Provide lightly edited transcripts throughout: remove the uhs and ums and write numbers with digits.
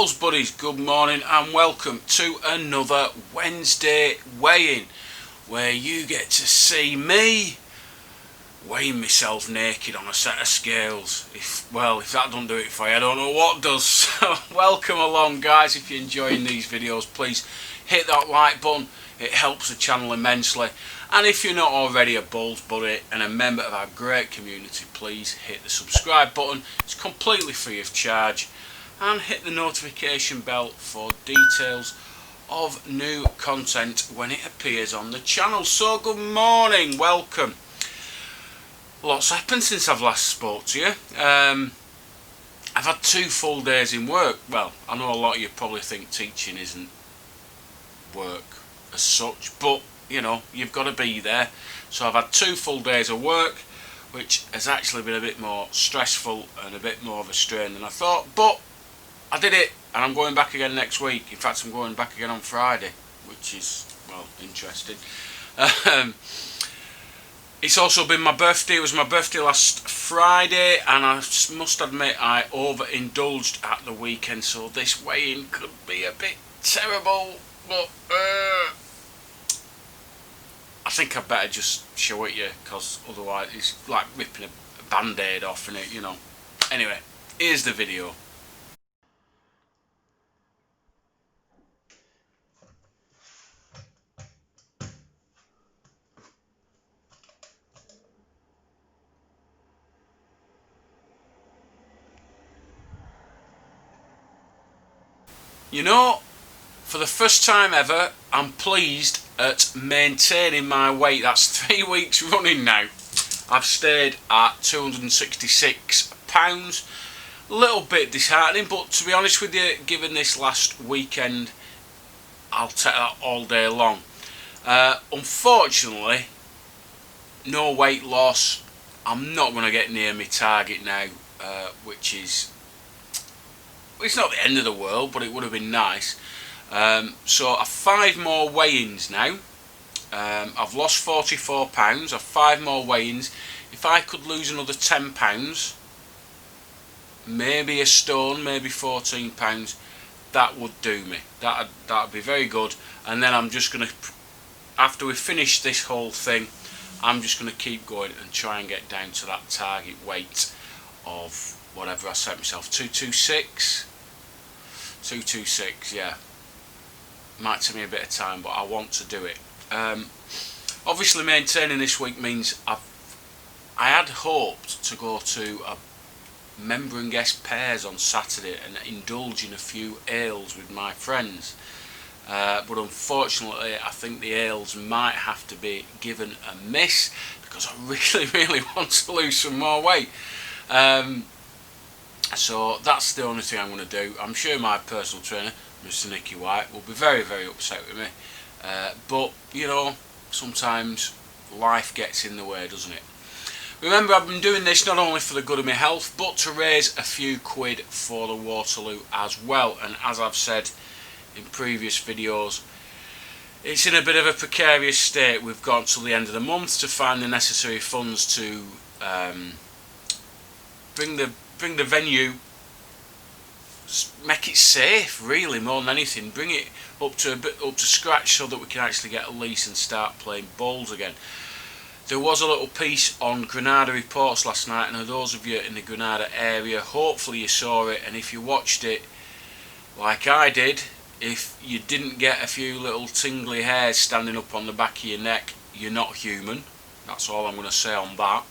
Bowls buddies, good morning and welcome to another Wednesday weigh-in where you get to see me weighing myself naked on a set of scales. If that don't do it for you, I don't know what does. So welcome along guys. If you're enjoying these videos, please hit that like button, it helps the channel immensely. And if you're not already a Bowls buddy and a member of our great community, please hit the subscribe button. It's completely free of charge. And hit the notification bell for details of new content when it appears on the channel. So good morning, welcome. Lots happened since I've last spoke to you. I've had 2 full days in work. Well, I know a lot of you probably think teaching isn't work as such, but you know, you've got to be there. So I've had 2 full days of work, which has actually been a bit more stressful and a bit more of a strain than I thought, but I did it, and I'm going back again next week. In fact, I'm going back again on Friday, which is, well, interesting. It's also been my birthday. It was my birthday last Friday, and I must admit I overindulged at the weekend, so this weigh-in could be a bit terrible, but I think I better just show it you, because otherwise it's like ripping a band-aid off in it, you know. Anyway, here's the video. You know, for the first time ever, I'm pleased at maintaining my weight. That's 3 weeks running now. I've stayed at 266 pounds. A little bit disheartening, but to be honest with you, given this last weekend, I'll take that all day long. Unfortunately, no weight loss. I'm not going to get near my target now, which is... it's not the end of the world, but it would have been nice. So I've 5 more weigh-ins now. I've lost 44 pounds. I've 5 more weigh-ins. If I could lose another 10 pounds, maybe a stone, maybe 14 pounds, that would do me. That'd be very good. And then I'm just going to, after we finish this whole thing, I'm just going to keep going and try and get down to that target weight of whatever I set myself, 226. 226, yeah. Might take me a bit of time, but I want to do it. Obviously maintaining this week means I had hoped to go to a member and guest pairs on Saturday and indulge in a few ales with my friends, but unfortunately I think the ales might have to be given a miss because I really want to lose some more weight. So that's the only thing I'm going to do. I'm sure my personal trainer, Mr. Nicky White, will be very upset with me. But, you know, sometimes life gets in the way, doesn't it? Remember, I've been doing this not only for the good of my health, but to raise a few quid for the Waterloo as well. And as I've said in previous videos, it's in a bit of a precarious state. We've got till the end of the month to find the necessary funds to bring the venue, make it safe really more than anything, bring it up to scratch so that we can actually get a lease and start playing bowls again. There was a little piece on Granada Reports last night, and those of you in the Granada area, hopefully you saw it, and if you watched it like I did, if you didn't get a few little tingly hairs standing up on the back of your neck, you're not human. That's all I'm going to say on that.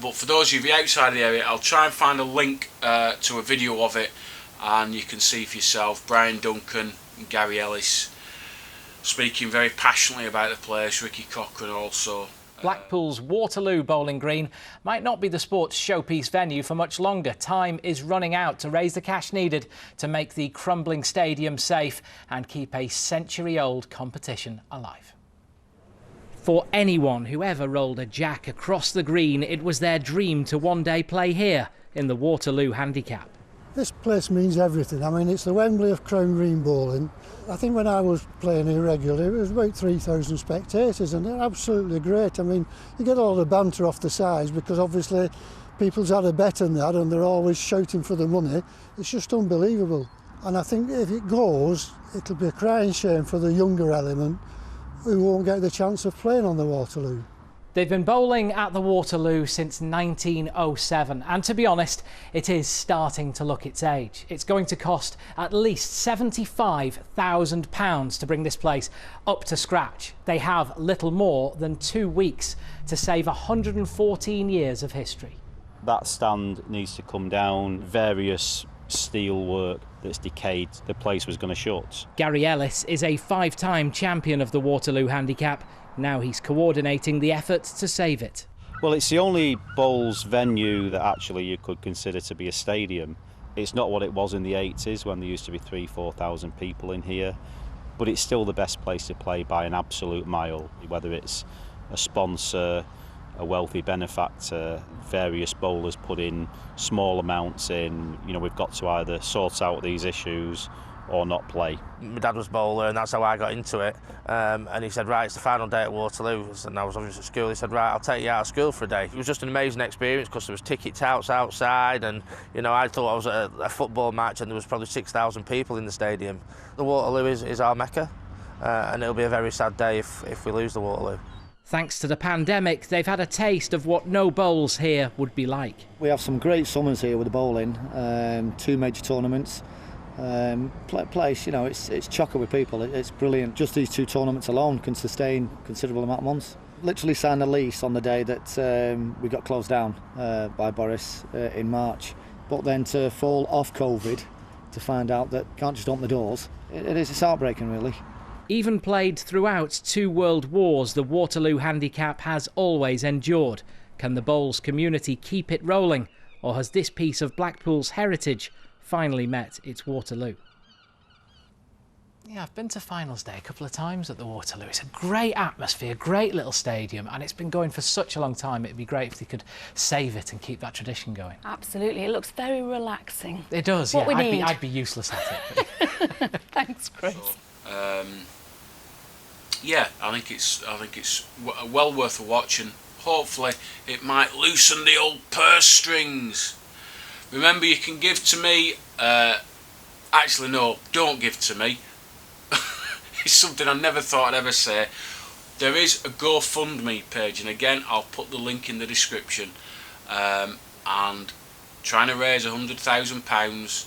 But for those of you outside the area, I'll try and find a link to a video of it, and you can see for yourself Brian Duncan and Gary Ellis speaking very passionately about the place, Ricky Cochrane also. Blackpool's Waterloo Bowling Green might not be the sport's showpiece venue for much longer. Time is running out to raise the cash needed to make the crumbling stadium safe and keep a century-old competition alive. For anyone who ever rolled a jack across the green, it was their dream to one day play here in the Waterloo Handicap. This place means everything. I mean, it's the Wembley of Crown Green bowling. I think when I was playing here regularly, it was about 3,000 spectators, and they're absolutely great. I mean, you get all the banter off the sides because obviously people's had a bet on that and they're always shouting for the money. It's just unbelievable. And I think if it goes, it'll be a crying shame for the younger element who won't get the chance of playing on the Waterloo. They've been bowling at the Waterloo since 1907, and to be honest, it is starting to look its age. It's going to cost at least £75,000 to bring this place up to scratch. They have little more than 2 weeks to save 114 years of history. That stand needs to come down, various steel work that's decayed, the place was going to shut. Gary Ellis is a 5-time champion of the Waterloo Handicap. Now he's coordinating the efforts to save it. Well, it's the only bowls venue that actually you could consider to be a stadium. It's not what it was in the 80s when there used to be 3,000-4,000 people in here, but it's still the best place to play by an absolute mile, whether it's a sponsor, a wealthy benefactor, various bowlers put in small amounts in. You know, we've got to either sort out these issues or not play. My dad was bowler and that's how I got into it, and he said, right, it's the final day at Waterloo, and I was obviously at school. He said, right, I'll take you out of school for a day. It was just an amazing experience because there was ticket touts outside, and you know, I thought I was at a football match and there was probably 6,000 people in the stadium. The Waterloo is our mecca, and it'll be a very sad day if we lose the Waterloo. Thanks to the pandemic, they've had a taste of what no bowls here would be like. We have some great summers here with the bowling, 2 major tournaments. Place, you know, it's chocker with people. It's brilliant. Just these 2 tournaments alone can sustain a considerable amount of months. Literally signed a lease on the day that we got closed down by Boris in March. But then to fall off COVID, to find out that can't just open the doors, it's heartbreaking, really. Even played throughout 2 world wars, the Waterloo Handicap has always endured. Can the bowls community keep it rolling, or has this piece of Blackpool's heritage finally met its Waterloo? Yeah, I've been to finals day a couple of times at the Waterloo. It's a great atmosphere, great little stadium, and it's been going for such a long time. It'd be great if they could save it and keep that tradition going. Absolutely, it looks very relaxing. It does, what yeah. We need. I'd be useless at it. Thanks, Chris. Yeah, I think it's well worth a watch, and hopefully it might loosen the old purse strings. Remember, you can give to me. Actually, no, don't give to me. It's something I never thought I'd ever say. There is a GoFundMe page, and again, I'll put the link in the description. And trying to raise £100,000,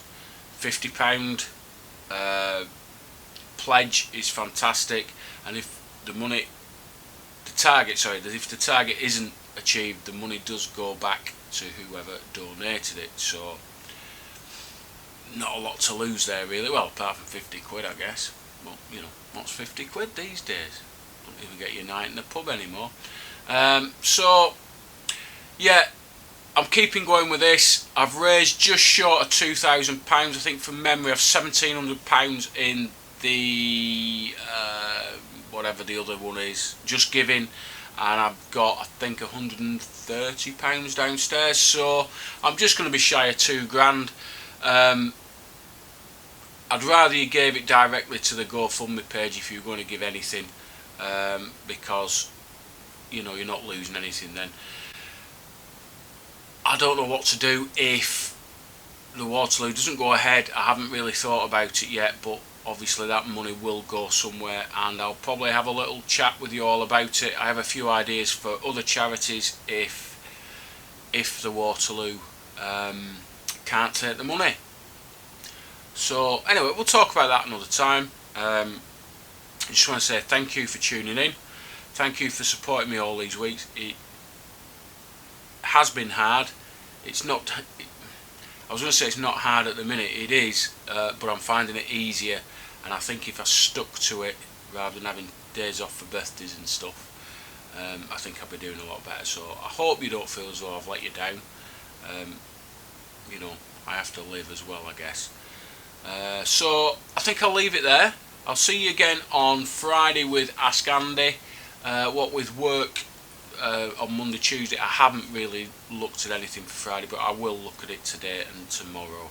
£50 pledge is fantastic. And if the target isn't achieved, the money does go back to whoever donated it. So not a lot to lose there, really. Well, apart from 50 quid, I guess. Well, you know, what's 50 quid these days? Don't even get your night in the pub anymore. So yeah, I'm keeping going with this. I've raised just short of £2,000. I think from memory, I've £1,700 in the whatever the other one is, Just Giving, and I've got, I think, £130 downstairs. So I'm just going to be shy of £2,000. I'd rather you gave it directly to the GoFundMe page if you're going to give anything, because you know you're not losing anything then. I don't know what to do if the Waterloo doesn't go ahead. I haven't really thought about it yet, but obviously that money will go somewhere, and I'll probably have a little chat with you all about it. I have a few ideas for other charities if the Waterloo can't take the money. So anyway, we'll talk about that another time. I just want to say thank you for tuning in. Thank you for supporting me all these weeks. It has been hard. It's not. I was going to say it's not hard at the minute. It is, but I'm finding it easier. And I think if I stuck to it rather than having days off for birthdays and stuff, I think I'll be doing a lot better. So I hope you don't feel as though I've let you down. You know, I have to live as well, I guess. So I think I'll leave it there. I'll see you again on Friday with Ask Andy. What with work on Monday, Tuesday, I haven't really looked at anything for Friday, but I will look at it today and tomorrow.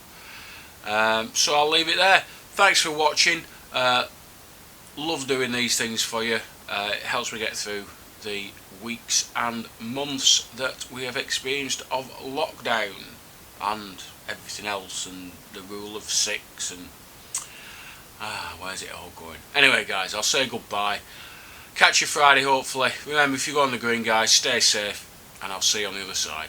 So I'll leave it there. Thanks for watching. Love doing these things for you. It helps me get through the weeks and months that we have experienced of lockdown and everything else, and the rule of 6 and Where's it all going? Anyway, guys, I'll say goodbye. Catch you Friday, hopefully. Remember, if you go on the green, guys, stay safe, and I'll see you on the other side.